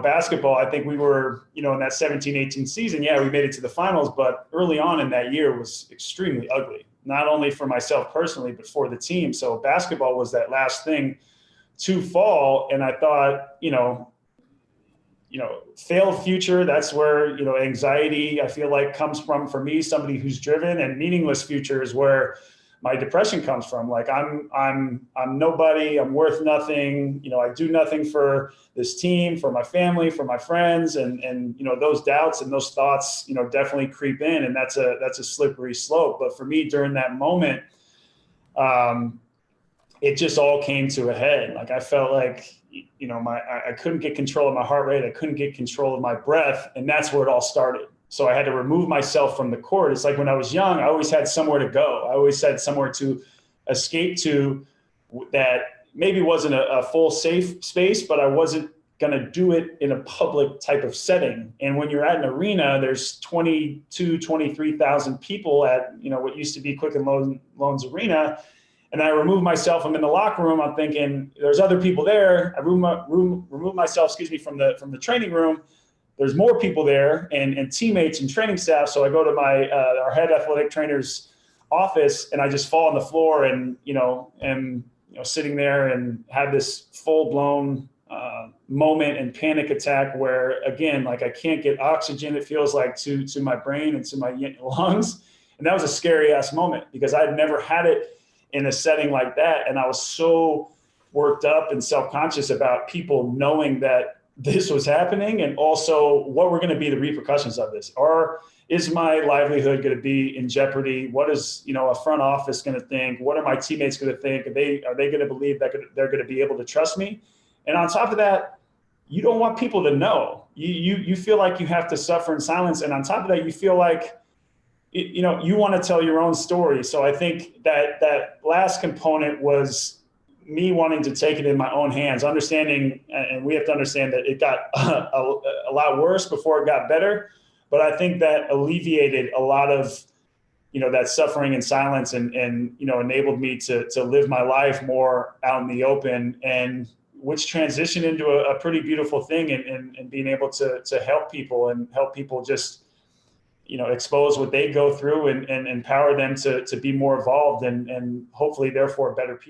basketball, I think we were, in that 17-18 season, yeah, we made it to the finals, but early on in that year was extremely ugly, not only for myself personally, but for the team. So basketball was that last thing to fall. And I thought, failed future, that's where, anxiety, I feel like, comes from for me, somebody who's driven, and meaningless future is where my depression comes from. Like I'm nobody, I'm worth nothing. I do nothing for this team, for my family, for my friends. And those doubts and those thoughts, definitely creep in, and that's a slippery slope. But for me during that moment, it just all came to a head. Like I felt like, I couldn't get control of my heart rate. I couldn't get control of my breath. And that's where it all started. So I had to remove myself from the court. It's like when I was young, I always had somewhere to go. I always had somewhere to escape to that maybe wasn't a full safe space, but I wasn't going to do it in a public type of setting. And when you're at an arena, there's 23,000 people at, what used to be Quicken Loans Arena. And I remove myself. I'm in the locker room. I'm thinking there's other people there. I remove myself, from the training room. There's more people there and teammates and training staff. So I go to our head athletic trainer's office, and I just fall on the floor and am sitting there and have this full blown moment and panic attack where, again, like I can't get oxygen. It feels like to my brain and to my lungs. And that was a scary ass moment because I'd never had it in a setting like that. And I was so worked up and self-conscious about people knowing that this was happening, and also what were going to be the repercussions of this. Is my livelihood going to be in jeopardy? What is, a front office going to think? What are my teammates going to think? Are they going to believe that they're going to be able to trust me? And on top of that, you don't want people to know. You feel like you have to suffer in silence. And on top of that, you feel like, you want to tell your own story. So I think that last component was me wanting to take it in my own hands, understanding, and we have to understand that it got a lot worse before it got better. But I think that alleviated a lot of, that suffering in silence and enabled me to live my life more out in the open, and which transitioned into a pretty beautiful thing and being able to help people and help people just, expose what they go through and empower them to be more evolved and hopefully therefore better people.